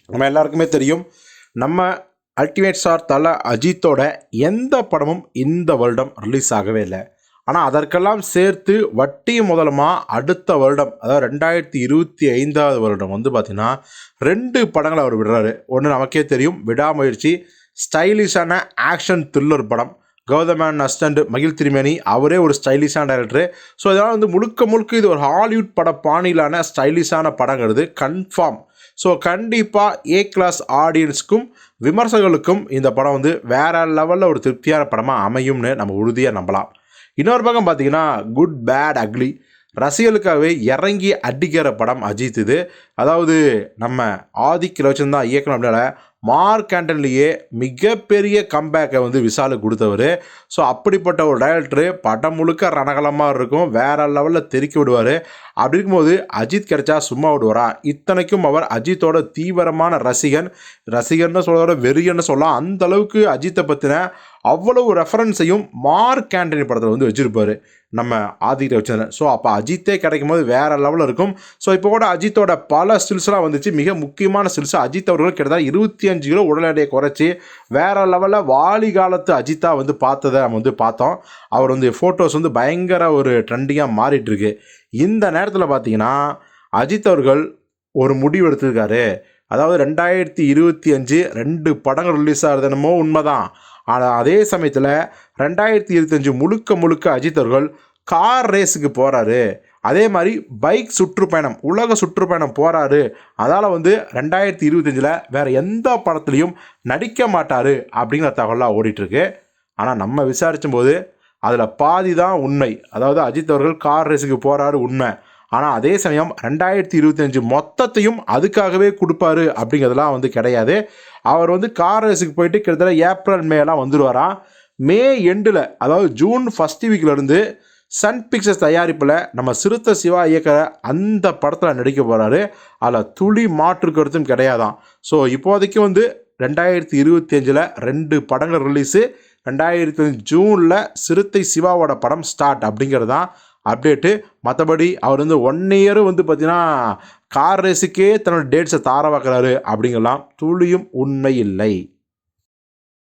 நம்ம எல்லாருக்குமே தெரியும், நம்ம அல்டிமேட் ஸ்டார் தல அஜித்தோட எந்த படமும் இந்த வருடம் ரிலீஸ் ஆகவே இல்லை. ஆனால் அதற்கெல்லாம் சேர்த்து வட்டி முதலமா அடுத்த வருடம், அதாவது 2025 வருடம் வந்து பார்த்திங்கன்னா 2 படங்களை அவர் விடுறாரு. ஒன்று நமக்கே தெரியும், விடாமுயற்சி, ஸ்டைலிஷான ஆக்ஷன் த்ரில்லர் படம். கௌதமேன் அஸ்டண்ட் மகிழ் திருமேனி அவரே ஒரு ஸ்டைலிஷான டைரக்டரு. ஸோ இதனால் வந்து முழுக்க முழுக்க இது ஒரு ஹாலிவுட் பட பாணியிலான ஸ்டைலிஷான படங்கிறது கன்ஃபார்ம். ஸோ கண்டிப்பாக ஏ கிளாஸ் ஆடியன்ஸுக்கும் விமர்சகர்களுக்கும் இந்த படம் வந்து வேறு லெவலில் ஒரு திருப்தியான படமாக அமையும்னு நம்ம உறுதியாக நம்பலாம். இன்னொரு பக்கம் பார்த்தீங்கன்னா குட் பேட் அக்லி ரசிகர்களுக்காகவே இறங்கி அடிக்கிற படம் அஜித் இது. அதாவது நம்ம ஆதிக் ரோஷன் தான் இயக்கணும் அப்படின்னால மார்க் ஆண்டனிலேயே மிகப்பெரிய கம்பேக்கை வந்து விஷாலுக்கு கொடுத்தவர். ஸோ அப்படிப்பட்ட ஒரு டைரக்டரு படம் முழுக்க ரணகலமாக இருக்கும், வேறு லெவலில் தெறிக்க விடுவார். அப்படி இருக்கும்போது அஜித் கிடைச்சா சும்மா விடுவாரா? இத்தனைக்கும் அவர் அஜித்தோட தீவிரமான ரசிகர்னு சொல்கிறத வெறியன்னு சொல்லலாம். அந்த அளவுக்கு அஜித்தை பற்றின அவ்வளவு ரெஃபரன்ஸையும் மார்க் ஆண்டனி படத்தில் வந்து வச்சுருப்பார் நம்ம ஆதித்ய வச்சேன். ஸோ அப்போ அஜித்தே கிடைக்கும் போது வேறு லெவலில் இருக்கும். ஸோ இப்போ கூட அஜித்தோட பல ஸ்டில்ஸ்லாம் வந்துச்சு. மிக முக்கியமான ஸ்டில்ஸ், அஜித் அவர்கள் கிட்டத்தட்ட 25 கிலோ உடல் எடையை குறைச்சி வேறு லெவலில் வாலி காலத்து அஜித்தாக வந்து பார்த்ததை நம்ம வந்து பார்த்தோம். அவர் வந்து ஃபோட்டோஸ் வந்து பயங்கர ஒரு ட்ரெண்டிங்காக மாறிட்டுருக்கு. இந்த நேரத்தில் பார்த்தீங்கன்னா அஜித் அவர்கள் ஒரு முடிவு எடுத்திருக்காரு. அதாவது 2025 2 படங்கள் ரிலீஸ் ஆகிறது என்னமோ உண்மைதான். ஆனால் அதே சமயத்தில் 2025 முழுக்க அஜித் அவர்கள் கார் ரேஸுக்கு போகிறாரு. அதே மாதிரி பைக் சுற்றுப்பயணம், உலக சுற்றுப்பயணம் போகிறாரு. அதால் வந்து 2025 வேறு எந்த படத்துலையும் நடிக்க மாட்டார் அப்படிங்கிற தகவலாக ஓடிட்டுருக்கு. ஆனால் நம்ம விசாரிக்கும் போது அதில் பாதி தான் உண்மை. அதாவது அஜித் அவர்கள் கார் ரேஸுக்கு போகிறாரு உண்மை. ஆனால் அதே சமயம் 2025 மொத்தத்தையும் அதுக்காகவே கொடுப்பாரு அப்படிங்கிறதுலாம் வந்து கிடையாது. அவர் வந்து கார் ரேஸுக்கு போயிட்டு கிட்டத்தட்ட ஏப்ரல் மேலாம் வந்துடுவாராம். மே எண்டில், அதாவது ஜூன் ஃபஸ்ட் வீக்கிலேருந்து சன் பிக்சர்ஸ் தயாரிப்பில் நம்ம சிறுத்தை சிவா இயக்கிற அந்த படத்தில் நடிக்க போகிறாரு. அதில் துளி மாற்று கருத்தும் கிடையாதான். ஸோ இப்போதைக்கு வந்து 2025 2 படங்கள் ரிலீஸு. 2025 ஜூனில் சிறுத்தை சிவாவோட படம் ஸ்டார்ட் அப்படிங்கிறது தான் அப்டேட்டு. மற்றபடி அவர் வந்து 1 இயர் வந்து பார்த்திங்கன்னா கார் ரேஸுக்கே தன்னோட டேட்ஸை தாரவாக்குறாரு அப்படிங்கலாம் துளியும் உண்மை இல்லை.